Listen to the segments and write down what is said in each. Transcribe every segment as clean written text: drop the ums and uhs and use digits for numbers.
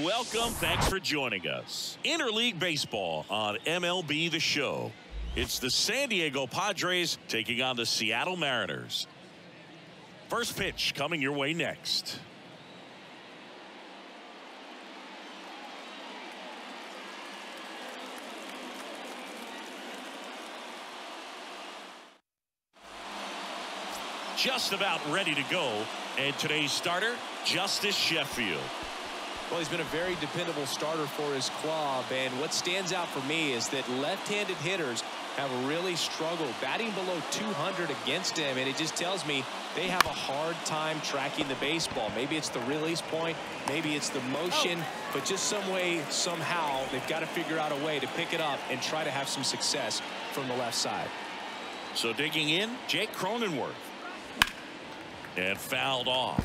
welcome. Thanks for joining us. Interleague Baseball on MLB The Show. It's the San Diego Padres taking on the Seattle Mariners. First pitch coming your way next. Just about ready to go. And today's starter, Justice Sheffield. Well, he's been a very dependable starter for his club, and what stands out for me is that left-handed hitters have really struggled batting below 200 against him, and it just tells me they have a hard time tracking the baseball. Maybe it's the release point, maybe it's the motion, but just some way, somehow, they've got to figure out a way to pick it up and try to have some success from the left side. So digging in, Jake Cronenworth. And fouled off.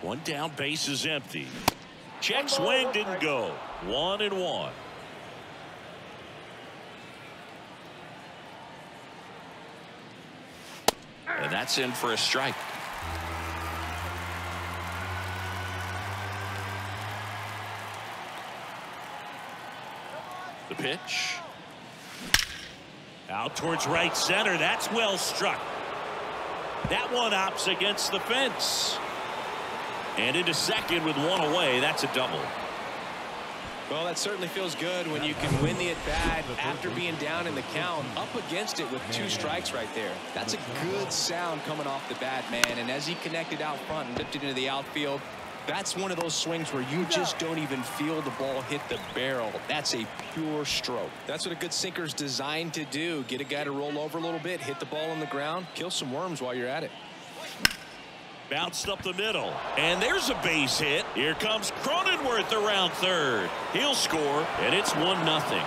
One down, base is empty. Check swing, didn't go. 1-1. And that's in for a strike. The pitch. Out towards right center. That's well struck. That one opts against the fence. And into second with one away. That's a double. Well, that certainly feels good when you can win the at-bat after being down in the count, up against it with 2 strikes right there. That's a good sound coming off the bat, man. And as he connected out front and lifted into the outfield, that's one of those swings where you just don't even feel the ball hit the barrel. That's a pure stroke. That's what a good sinker is designed to do. Get a guy to roll over a little bit, hit the ball on the ground, kill some worms while you're at it. Bounced up the middle, and there's a base hit. Here comes Cronenworth around third. He'll score, and it's 1-0.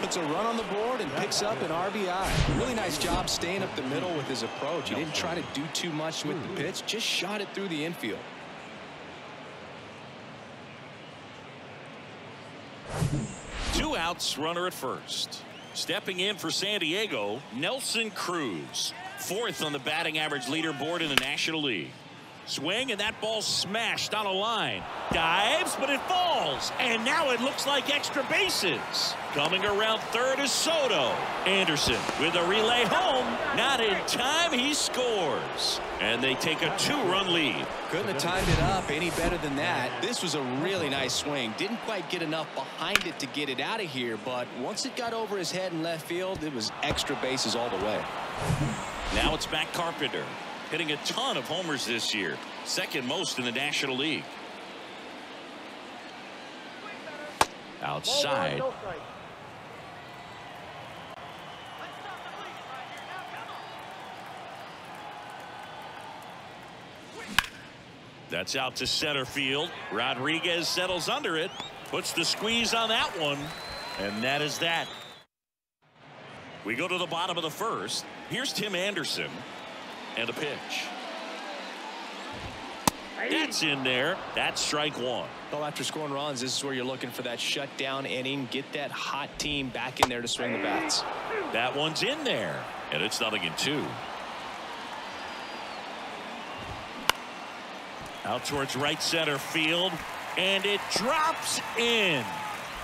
Puts a run on the board and picks up an RBI. Really nice job staying up the middle with his approach. He didn't try to do too much with the pitch, just shot it through the infield. Two outs, runner at first. Stepping in for San Diego, Nelson Cruz. 4th on the batting average leaderboard in the National League. Swing, and that ball smashed on a line. Dives, but it falls. And now it looks like extra bases. Coming around third is Soto. Anderson with a relay home. Not in time, he scores. And they take a 2-run lead. Couldn't have timed it up any better than that. This was a really nice swing. Didn't quite get enough behind it to get it out of here, but once it got over his head in left field, it was extra bases all the way. Now it's back Carpenter. Hitting a ton of homers this year. 2nd most in the National League. Outside. That's out to center field. Rodriguez settles under it. Puts the squeeze on that one. And that is that. We go to the bottom of the 1st. Here's Tim Anderson. And a pitch. That's in there. That's strike 1. Well, after scoring runs, this is where you're looking for that shutdown inning. Get that hot team back in there to swing the bats. That one's in there. And it's 0-2. Out towards right center field. And it drops in.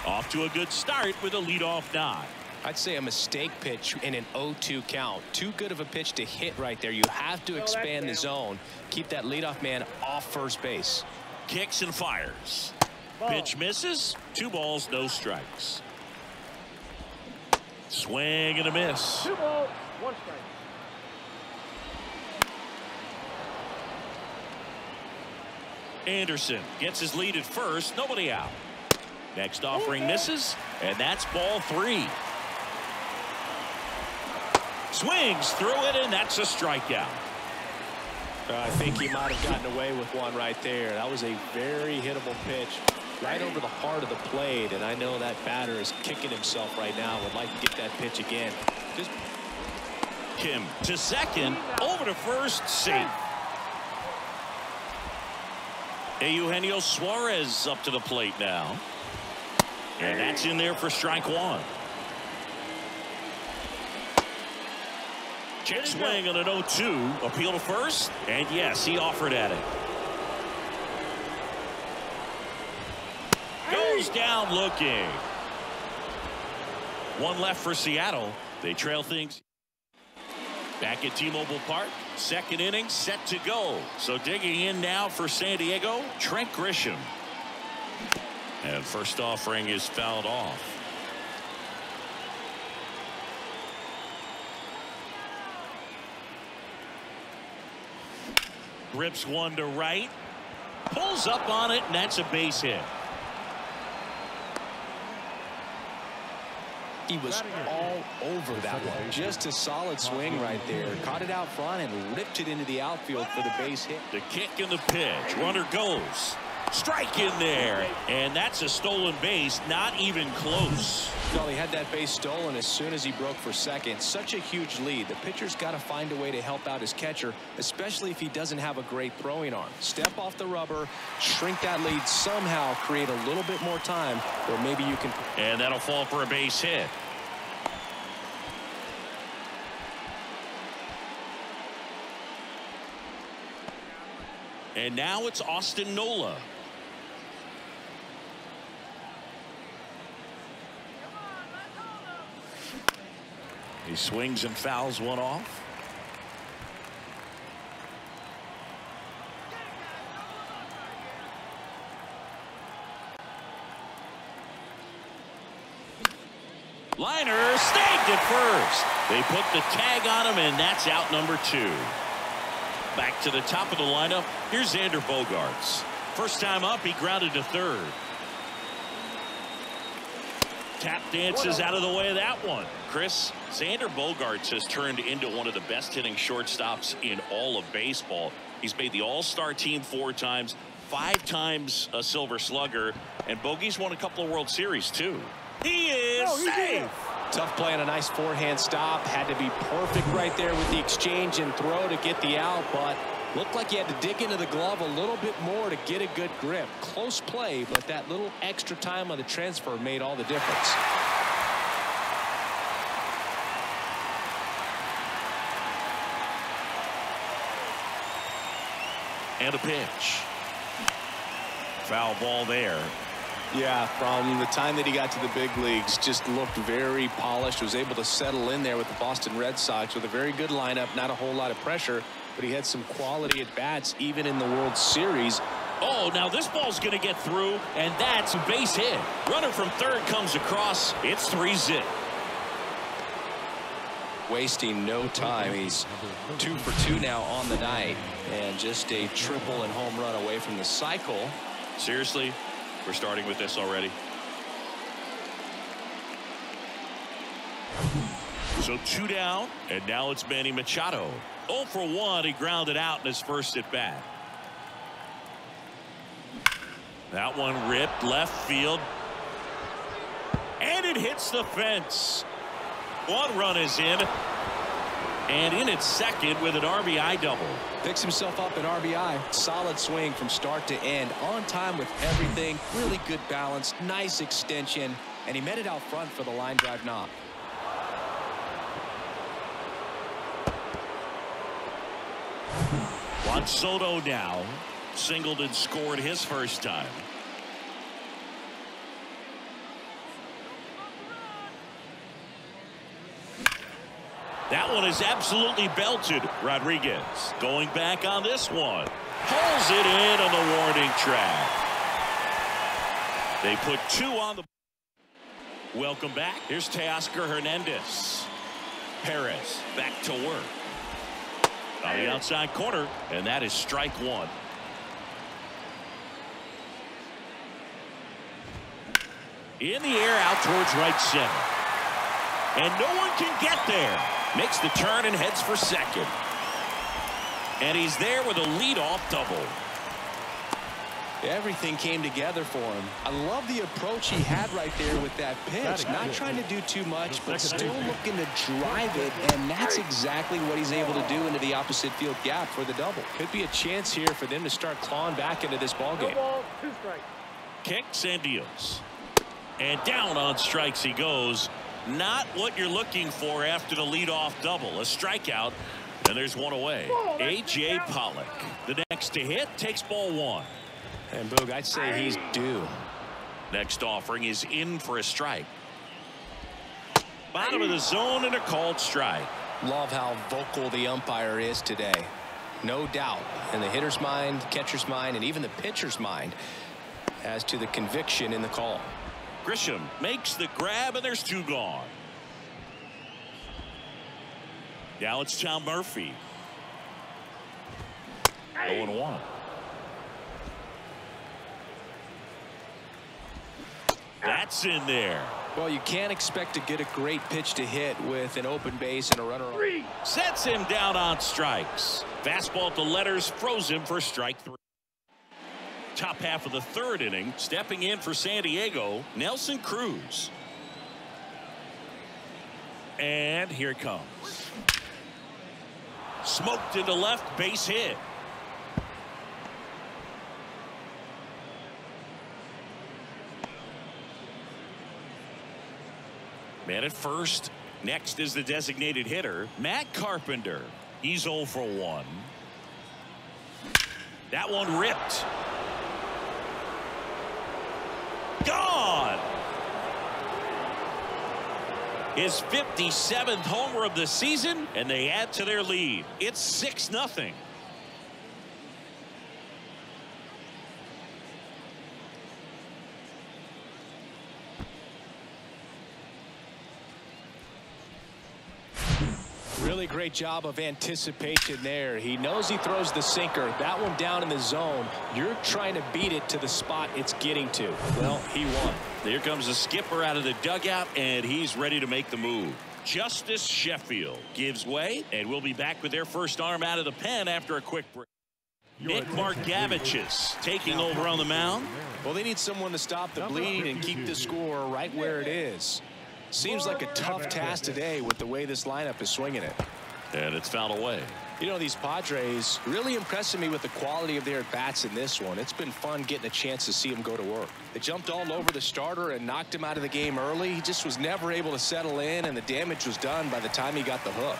Off to a good start with a leadoff nod. I'd say a mistake pitch in an 0-2 count. Too good of a pitch to hit right there. You have to expand the zone. Keep that leadoff man off first base. Kicks and fires. Pitch misses. 2 balls, no strikes. Swing and a miss. 2 balls, 1 strike. Anderson gets his lead at first. Nobody out. Next offering misses. And that's ball 3. Swings through it, and that's a strikeout. I think he might have gotten away with one right there. That was a very hittable pitch right over the heart of the plate, and I know that batter is kicking himself right now. Would like to get that pitch again. Just Kim to second, over to first, safe. Eugenio Suarez up to the plate now. And that's in there for strike 1. Check swing on an 0-2. Appeal to first. And yes, he offered at it. Goes down looking. One left for Seattle. They trail things. Back at T-Mobile Park. Second inning set to go. So digging in now for San Diego, Trent Grisham. And first offering is fouled off. Rips one to right. Pulls up on it, and that's a base hit. He was all over that one. Just a solid swing right there. Caught it out front and ripped it into the outfield for the base hit. The kick and the pitch. Runner goes. Strike in there. And that's a stolen base. Not even close. Well, he had that base stolen as soon as he broke for second. Such a huge lead. The pitcher's got to find a way to help out his catcher, especially if he doesn't have a great throwing arm. Step off the rubber, shrink that lead somehow, create a little bit more time, or maybe you can. And that'll fall for a base hit. And now it's Austin Nola. He swings and fouls one off. Liner snagged at first. They put the tag on him, and that's out number 2. Back to the top of the lineup. Here's Xander Bogaerts. First time up, he grounded to third. Tap dances out of the way of that one. Chris, Xander Bogaerts has turned into one of the best hitting shortstops in all of baseball. He's made the All-Star team 4 times, 5 times a Silver Slugger, and Bogey's won a couple of World Series too. He is safe. Tough play on a nice forehand stop. Had to be perfect right there with the exchange and throw to get the out, but looked like he had to dig into the glove a little bit more to get a good grip. Close play, but that little extra time on the transfer made all the difference. And a pitch. Foul ball there. Yeah, from the time that he got to the big leagues, just looked very polished, was able to settle in there with the Boston Red Sox with a very good lineup, not a whole lot of pressure, but he had some quality at bats even in the World Series. Oh, now this ball's going to get through, and that's a base hit. Runner from third comes across. It's 3-zip. Wasting no time. He's 2 for 2 now on the night, and just a triple and home run away from the cycle. Seriously? We're starting with this already. So 2 down, and now it's Manny Machado. 0 for 1. He grounded out in his first at bat. That one ripped left field. And it hits the fence. 1 run is in. And in at second with an RBI double. Picks himself up an RBI. Solid swing from start to end. On time with everything. Really good balance. Nice extension. And he met it out front for the line drive knock. Juan Soto now. Singled and scored his first time. That one is absolutely belted. Rodriguez going back on this one. Pulls it in on the warning track. They put 2 on the. Welcome back. Here's Teoscar Hernandez. Perez back to work. On the outside corner, and that is strike 1. In the air out towards right center. And no one can get there. Makes the turn and heads for second. And he's there with a leadoff double. Everything came together for him. I love the approach he had right there with that pitch. Not trying to do too much, but still looking to drive it, and that's exactly what he's able to do into the opposite field gap for the double. Could be a chance here for them to start clawing back into this ballgame. Kicks and deals. And down on strikes he goes. Not what you're looking for after the leadoff double. A strikeout, and there's one away. A.J. Pollock, the next to hit, takes ball one. And Boog, I'd say he's due. Next offering is in for a strike. Bottom of the zone and a called strike. Love how vocal the umpire is today. No doubt in the hitter's mind, catcher's mind, and even the pitcher's mind as to the conviction in the call. Grisham makes the grab, and there's two gone. Now it's Tom Murphy. 0-1. That's in there. Well, you can't expect to get a great pitch to hit with an open base and a runner on. Sets him down on strikes. Fastball to letters froze him for strike three. Top half of the third inning, stepping in for San Diego, Nelson Cruz. And here it comes. Smoked into left, base hit. Man at first. Next is the designated hitter, Matt Carpenter. He's 0 for 1. That one ripped. Gone. His 57th homer of the season, and they add to their lead. It's 6-0. Really great job of anticipation there. He knows he throws the sinker. That one down in the zone. You're trying to beat it to the spot it's getting to. Well, he won. Here comes the skipper out of the dugout, and he's ready to make the move. Justice Sheffield gives way, and we'll be back with their first arm out of the pen after a quick break. Nick Margevicius taking over on the mound. Well, they need someone to stop the bleed and keep the score right where it is. Seems like a tough task today with the way this lineup is swinging it. And it's fouled away. You know, these Padres really impressing me with the quality of their at-bats in this one. It's been fun getting a chance to see them go to work. They jumped all over the starter and knocked him out of the game early. He just was never able to settle in, and the damage was done by the time he got the hook.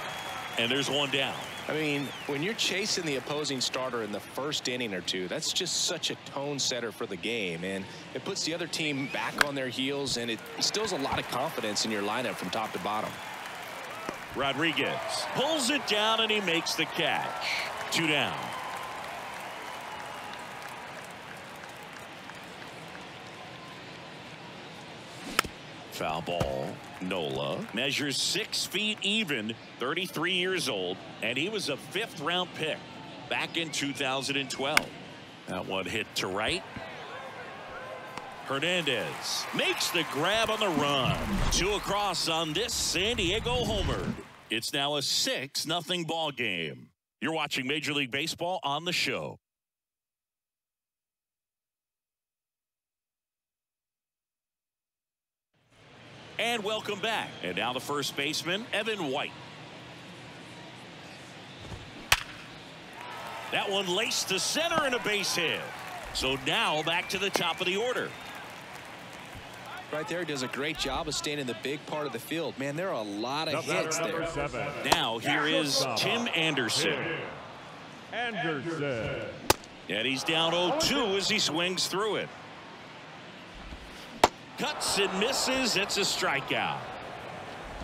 And there's one down. I mean, when you're chasing the opposing starter in the first inning or two, that's just such a tone setter for the game, and it puts the other team back on their heels, and it instills a lot of confidence in your lineup from top to bottom. Rodriguez pulls it down, and he makes the catch. 2 down. Foul ball. Nola measures 6 feet even, 33 years old, and he was a 5th-round pick back in 2012. That one hit to right. Hernandez makes the grab on the run. 2 across on this San Diego homer. It's now a 6-0 ball game. You're watching Major League Baseball on the show. And welcome back. And now the first baseman, Evan White. That one laced to center and a base hit. So now back to the top of the order. Right there, does a great job of staying in the big part of the field. Man, there are a lot of hits there. Now here is Tim Anderson. And he's down 0-2 as he swings through it. Cuts and misses. It's a strikeout.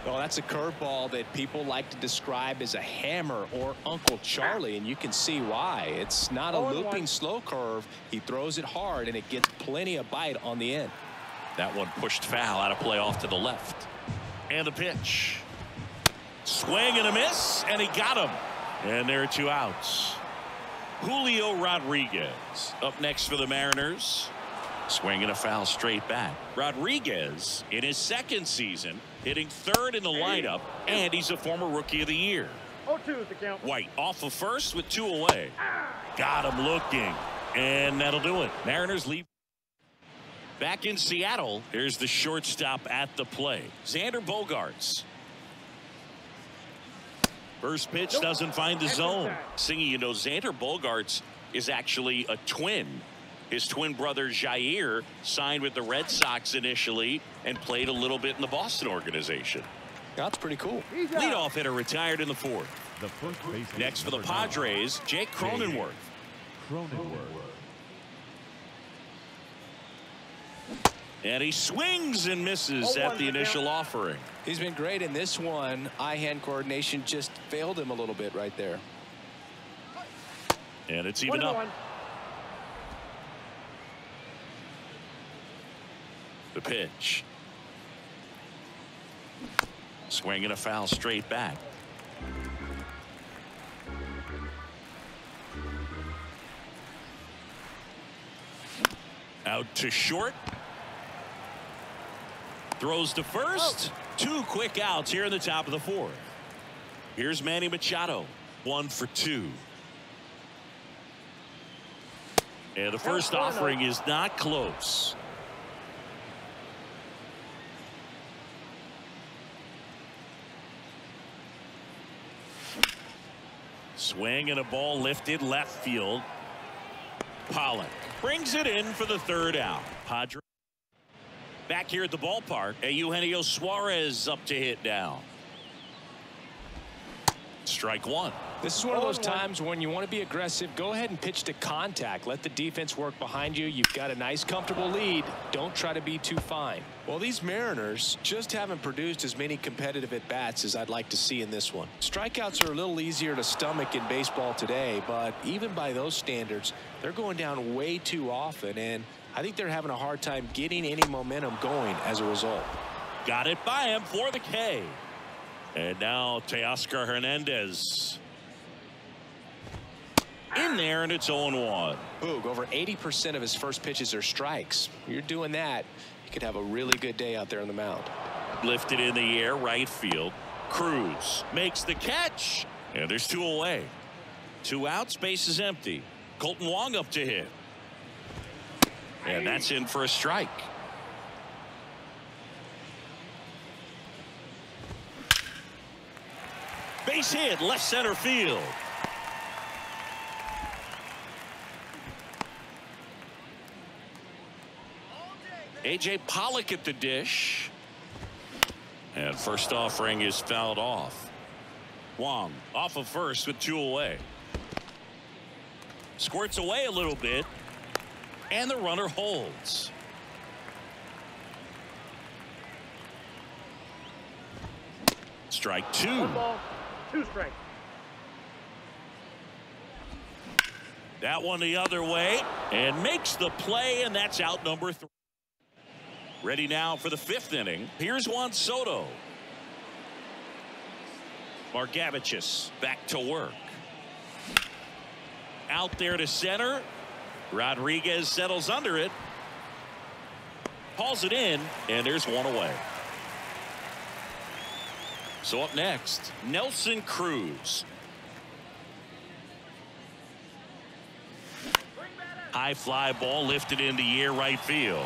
Well, that's a curveball that people like to describe as a hammer or Uncle Charlie, and you can see why. It's not a looping slow curve. He throws it hard, and it gets plenty of bite on the end. That one pushed foul out of play off to the left. And the pitch. Swing and a miss, and he got him. And there are 2 outs. Julio Rodriguez up next for the Mariners. Swing and a foul straight back. Rodriguez in his 2nd season hitting 3rd in the lineup, and he's a former Rookie of the Year. 0-2 is the count. White off of first with 2 away. Got him looking, and that'll do it. Mariners leave. Back in Seattle, here's the shortstop at the play, Xander Bogaerts. First pitch doesn't find the zone. Singy, you know, Xander Bogaerts is actually a twin. His twin brother Jair signed with the Red Sox initially and played a little bit in the Boston organization. That's pretty cool. Leadoff hitter retired in the fourth. Next for the Padres, Jake Cronenworth. And he swings and misses at the initial offering. He's been great in this one. Eye-hand coordination just failed him a little bit right there. And it's even up. The pitch. Swinging a foul straight back. Out to short. Throws to first. Two quick outs here in the top of the fourth. Here's Manny Machado. 1 for 2. And the first offering is not close. Swing and a ball lifted left field. Pollock brings it in for the third out. Padres back here at the ballpark. Eugenio Suarez up to hit now. Strike one. This is one of those times when you want to be aggressive. Go ahead and pitch to contact. Let the defense work behind you. You've got a nice comfortable lead. Don't try to be too fine. Well, these Mariners just haven't produced as many competitive at bats as I'd like to see in this one. Strikeouts are a little easier to stomach in baseball today, but even by those standards, they're going down way too often, and I think they're having a hard time getting any momentum going as a result. Got it by him for the K. And now Teoscar Hernandez in there, and it's 0-1. Boog, over 80% of his first pitches are strikes. You're doing that, you could have a really good day out there on the mound. Lifted in the air, right field. Cruz makes the catch, and there's 2 away. 2 outs, base is empty. Kolten Wong up to hit, and that's in for a strike. Base hit, left center field. A.J. Pollock at the dish. And first offering is fouled off. Wong off of first with 2 away. Squirts away a little bit. And the runner holds. Strike 2. 1 ball, 2 strikes. That one the other way and makes the play, and that's out number 3. Ready now for the 5th inning. Here's Juan Soto. Margevicius back to work. Out there to center. Rodriguez settles under it. Hauls it in, and there's 1 away. So up next, Nelson Cruz. High fly ball lifted in the air, right field.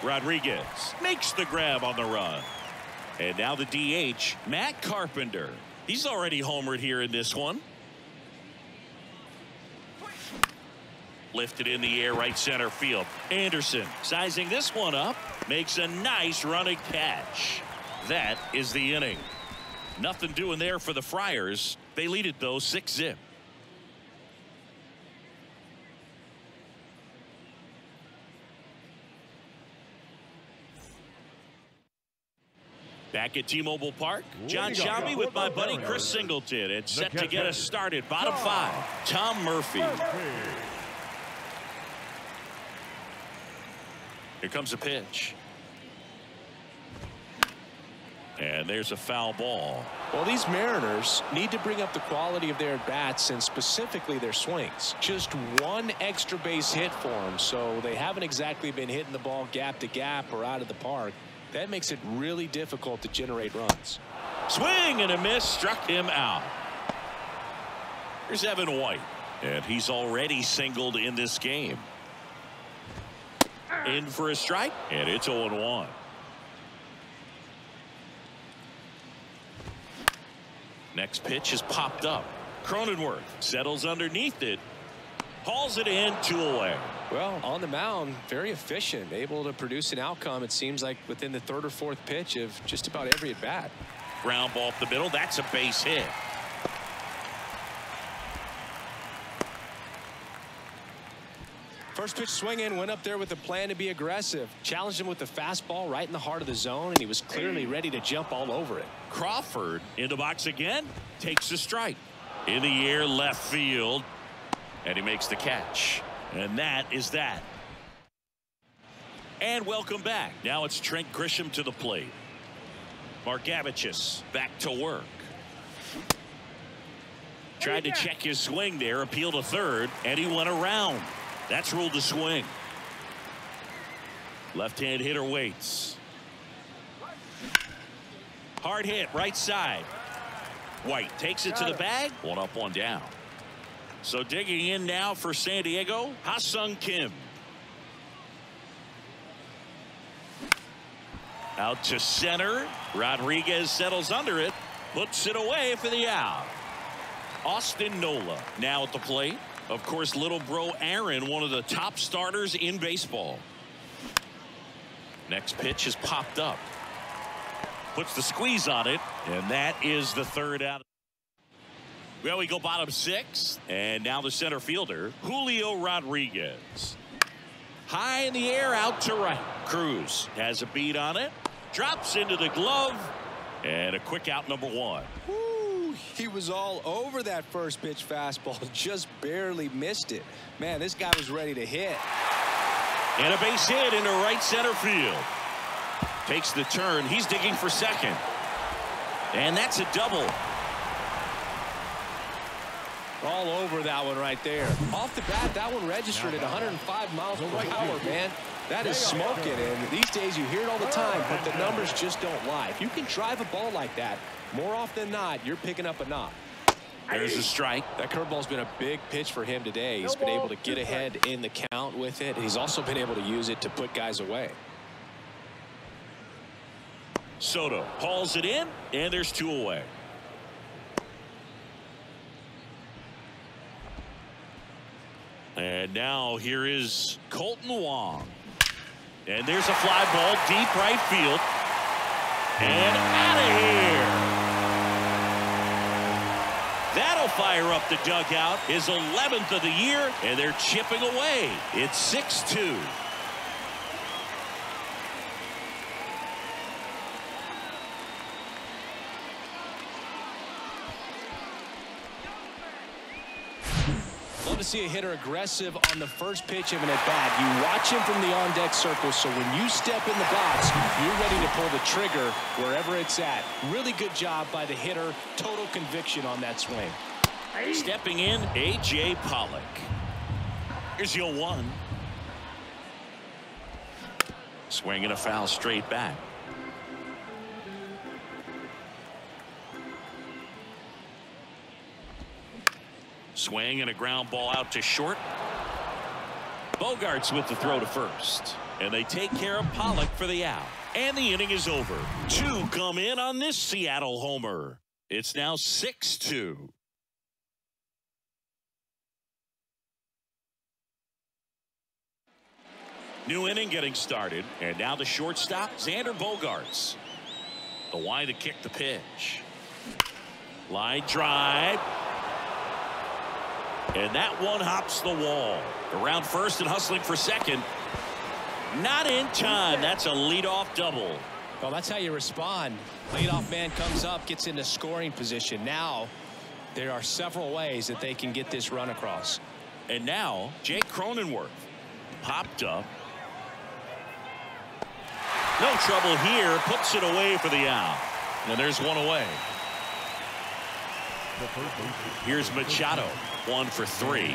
Rodriguez makes the grab on the run. And now the DH, Matt Carpenter. He's already homered here in this one. Lifted in the air, right center field. Anderson sizing this one up. Makes a nice running catch. That is the inning. Nothing doing there for the Friars. They lead it though 6-0. Back at T-Mobile Park, John Shelby with my buddy Chris Singleton. It's set to get us started. Bottom 5, Tom Murphy. Here comes a pitch. And there's a foul ball. Well, these Mariners need to bring up the quality of their bats and specifically their swings. Just 1 extra base hit for them, so they haven't exactly been hitting the ball gap to gap or out of the park. That makes it really difficult to generate runs. Swing and a miss, struck him out. Here's Evan White, and he's already singled in this game. In for a strike, and it's 0-1. Next pitch is popped up. Cronenworth settles underneath it. Hauls it in, 2 away. Well, on the mound, very efficient, able to produce an outcome, it seems like, within the 3rd or 4th pitch of just about every at-bat. Ground ball up the middle. That's a base hit. First pitch swinging, went up there with a plan to be aggressive. Challenged him with the fastball right in the heart of the zone, and he was clearly ready to jump all over it. Crawford in the box again. Takes a strike. In the air, left field. And he makes the catch. And that is that. And welcome back. Now it's Trent Grisham to the plate. Margevicius back to work. Tried to check his swing there, appeal to third, and he went around. That's ruled a swing. Left-hand hitter waits. Hard hit, right side. White takes it to the bag. 1 up, 1 down. So digging in now for San Diego, Ha-Sung Kim. Out to center. Rodriguez settles under it. Puts it away for the out. Austin Nola now at the plate. Of course, little bro Aaron, one of the top starters in baseball. Next pitch is popped up. Puts the squeeze on it, and that is the 3rd out. Well, we go bottom 6, and now the center fielder, Julio Rodriguez. High in the air, out to right. Cruz has a beat on it, drops into the glove, and a quick out, number 1. Woo, he was all over that first pitch fastball, just barely missed it. Man, this guy was ready to hit. And a base hit into right center field. Takes the turn. He's digging for second. And that's a double. All over that one right there. Off the bat, that one registered at 105 miles per hour, man. That is smoking, and these days you hear it all the time, but the numbers just don't lie. If you can drive a ball like that, more often than not, you're picking up a knock. There's a strike. That curveball's been a big pitch for him today. He's been able to get ahead in the count with it, and he's also been able to use it to put guys away. Soto hauls it in, and there's 2 away. And now here is Kolten Wong. And there's a fly ball deep right field. And out of here. That'll fire up the dugout. His 11th of the year, and they're chipping away. It's 6-2. Love to see a hitter aggressive on the first pitch of an at-bat. You watch him from the on-deck circle, so when you step in the box, you're ready to pull the trigger wherever it's at. Really good job by the hitter. Total conviction on that swing. Stepping in, A.J. Pollock. Here's your 1. Swing and a foul straight back. Swing and a ground ball out to short. Bogarts with the throw to first. And they take care of Pollock for the out. And the inning is over. 2 come in on this Seattle homer. It's now 6-2. New inning getting started. And now the shortstop, Xander Bogaerts. The line to kick the pitch. Line drive. And that one hops the wall. Around first and hustling for second. Not in time. That's a leadoff double. Well, that's how you respond. Leadoff man comes up, gets into scoring position. Now, there are several ways that they can get this run across. And now, Jake Cronenworth popped up. No trouble here. Puts it away for the out. And there's 1 away. Here's Machado. 1 for 3.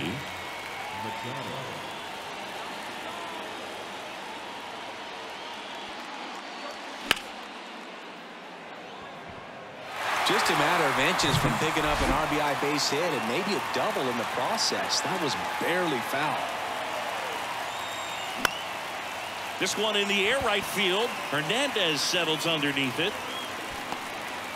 Just a matter of inches from picking up an RBI base hit and maybe a double in the process. That was barely foul. This one in the air right field. Hernandez settles underneath it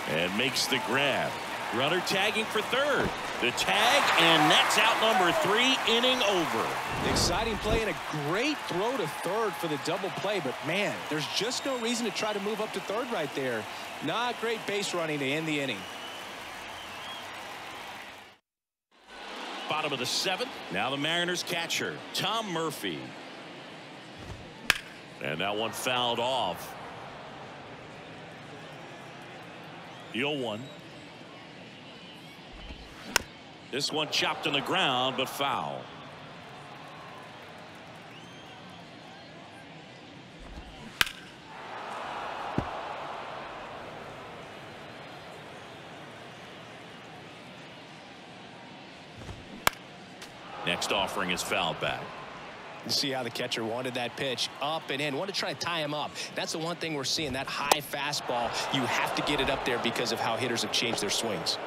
and makes the grab. Runner tagging for third. The tag, and that's out number 3, inning over. Exciting play and a great throw to third for the double play, but man, there's just no reason to try to move up to third right there. Not great base running to end the inning. Bottom of the 7th. Now the Mariners catcher, Tom Murphy. And that one fouled off. The 0-1. This one chopped on the ground, but foul. Next offering is fouled back. You see how the catcher wanted that pitch up and in. Wanted to try to tie him up. That's the one thing we're seeing. That high fastball, you have to get it up there because of how hitters have changed their swings.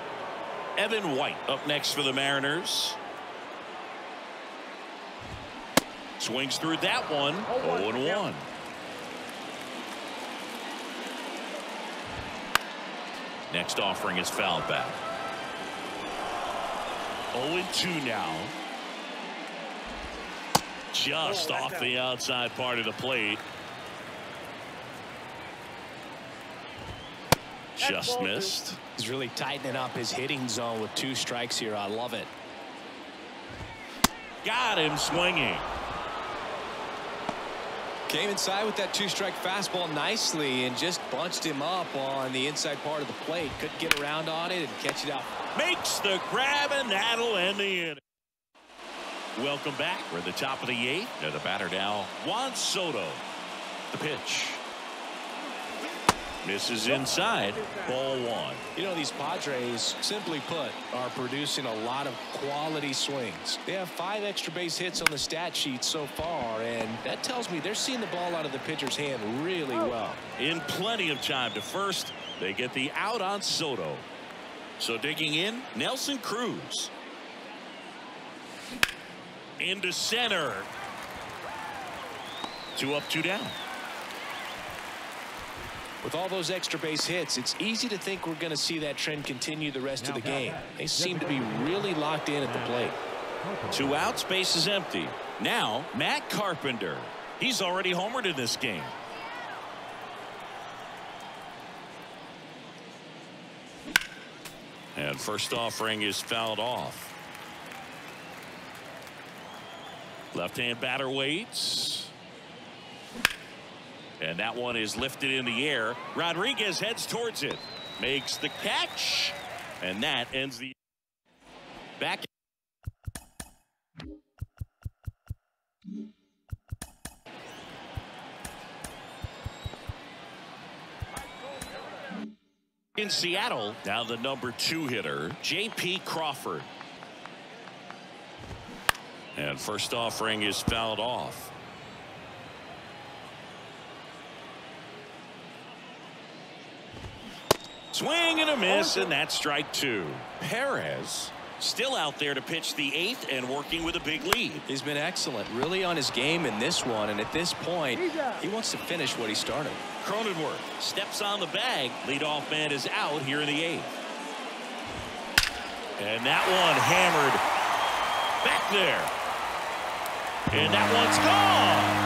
Evan White up next for the Mariners. Swings through that one. 0-1. Next offering is fouled back. 0-2 now. Just off the outside part of the plate. Just missed. He's really tightening up his hitting zone with 2 strikes here. I love it. Got him swinging. Came inside with that 2-strike fastball nicely and just bunched him up on the inside part of the plate. Couldn't get around on it and catch it out. Makes the grab, and that'll end the inning. Welcome back. We're at the top of the 8th. Now the batter now, Juan Soto. The pitch. Misses inside. Ball 1. You know, these Padres, simply put, are producing a lot of quality swings. They have 5 extra base hits on the stat sheet so far, and that tells me they're seeing the ball out of the pitcher's hand really well. In plenty of time to first. They get the out on Soto. So digging in, Nelson Cruz. Into center. 2 up, 2 down. With all those extra base hits, it's easy to think we're going to see that trend continue the rest of the game. They seem to be really locked in at the plate. 2 outs, base is empty. Now, Matt Carpenter. He's already homered in this game. And first offering is fouled off. Left-hand batter waits. And that one is lifted in the air. Rodriguez heads towards it. Makes the catch. And that ends the back. In Seattle, now the number 2 hitter, J.P. Crawford. And first offering is fouled off. Swing and a miss, and that's strike 2. Perez still out there to pitch the 8th and working with a big lead. He's been excellent, really on his game in this one, and at this point, he wants to finish what he started. Cronenworth steps on the bag. Leadoff man is out here in the 8th. And that one hammered back there. And that one's gone.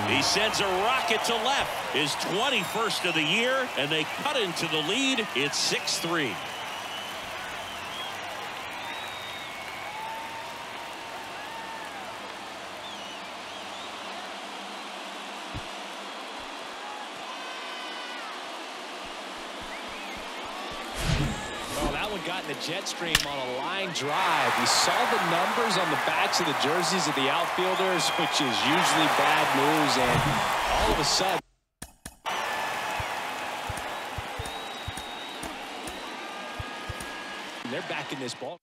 He sends a rocket to left. His 21st of the year, and they cut into the lead. It's 6-3. Got in the jet stream on a line drive. We saw the numbers on the backs of the jerseys of the outfielders, which is usually bad news, and all of a sudden they're back in this ball.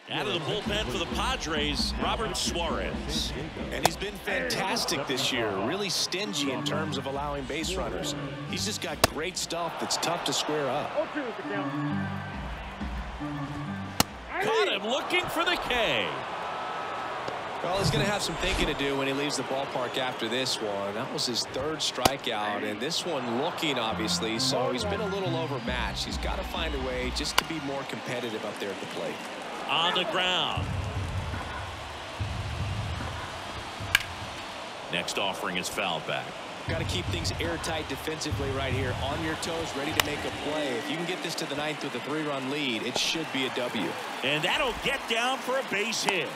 Out of the bullpen for the Padres, Robert Suarez. And he's been fantastic this year, really stingy in terms of allowing base runners. He's just got great stuff that's tough to square up. Caught him looking for the K. Well, he's going to have some thinking to do when he leaves the ballpark after this one. That was his third strikeout, and this one looking, obviously, so he's been a little overmatched. He's got to find a way just to be more competitive up there at the plate. On the ground. Next offering is fouled back. Got to keep things airtight defensively right here. On your toes, ready to make a play. If you can get this to the ninth with a 3-run lead, it should be a W. And that'll get down for a base hit.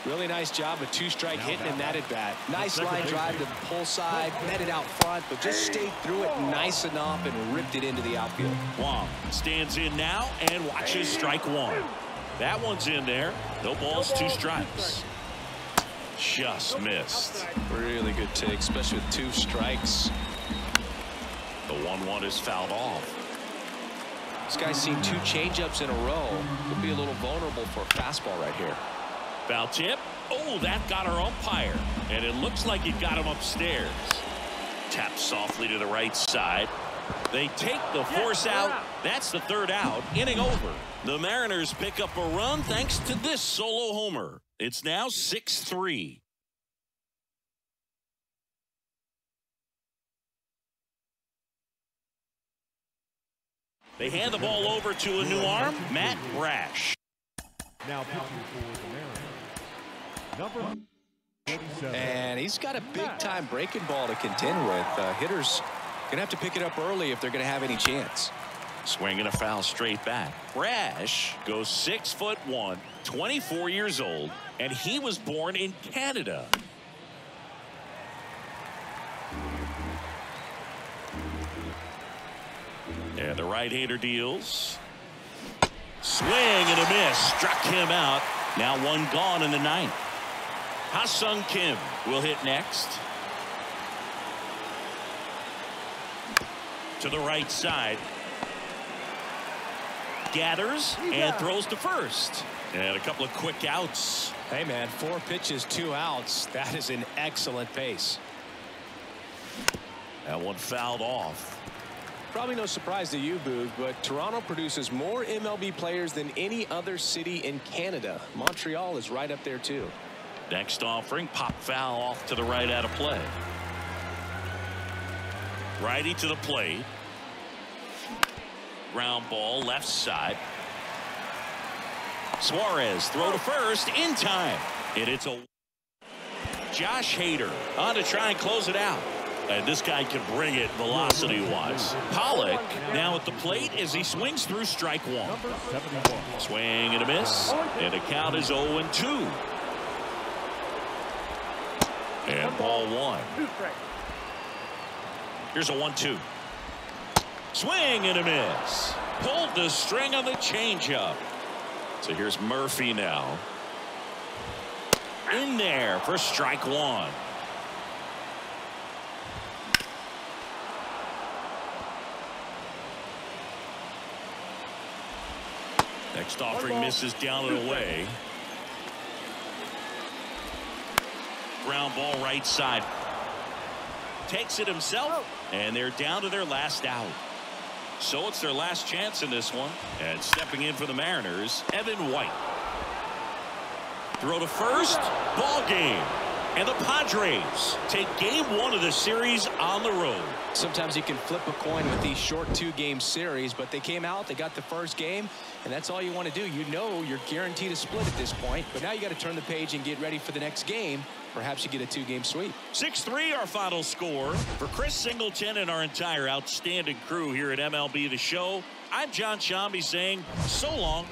Really nice job of two-strike hitting in that at-bat. Nice line drive to the pull side, met it out front, but just stayed through it nice enough and ripped it into the outfield. Wong stands in now and watches strike one. That one's in there. No balls, 2 strikes. Just missed. Really good take, especially with 2 strikes. The 1-1 is fouled off. This guy's seen 2 changeups in a row. Could be a little vulnerable for a fastball right here. Foul tip. Oh, that got our umpire. And it looks like it got him upstairs. Tapped softly to the right side. They take the force out. That's the 3rd out. Inning over. The Mariners pick up a run thanks to this solo homer. It's now 6-3. They hand the ball over to a new arm, Matt Brash. Now pitching for the Mariners, number 47. And he's got a big-time breaking ball to contend with. Hitters going to have to pick it up early if they're going to have any chance. Swinging a foul straight back. Brash goes 6'1", 24 years old, and he was born in Canada. And the right-hander deals. Swing and a miss. Struck him out. Now 1 gone in the 9th. Ha-Sung Kim will hit next. To the right side. Gathers and throws to first. And a couple of quick outs. Hey, man, 4 pitches, 2 outs. That is an excellent pace. That one fouled off. Probably no surprise to you, Boog, but Toronto produces more MLB players than any other city in Canada. Montreal is right up there, too. Next offering, pop foul off to the right out of play. Righty to the plate. Ground ball left side. Suarez throw to first in time. And it's a Josh Hader on to try and close it out. And this guy can bring it velocity-wise. Pollock now at the plate as he swings through strike 1. Swing and a miss. And the count is 0-2. And ball 1. Here's a 1-2. Swing and a miss. Pulled the string on the changeup. So here's Murphy now. In there for strike 1. Next offering misses down and away. Ground ball right side. Takes it himself, and they're down to their last out. So it's their last chance in this one. And stepping in for the Mariners, Evan White. Throw to first, ball game. And the Padres take game 1 of the series on the road. Sometimes you can flip a coin with these short 2-game series, but they came out, they got the first game, and that's all you want to do. You know you're guaranteed a split at this point, but now you got to turn the page and get ready for the next game. Perhaps you get a 2-game sweep. 6-3 our final score. For Chris Singleton and our entire outstanding crew here at MLB The Show, I'm John Shambi saying so long.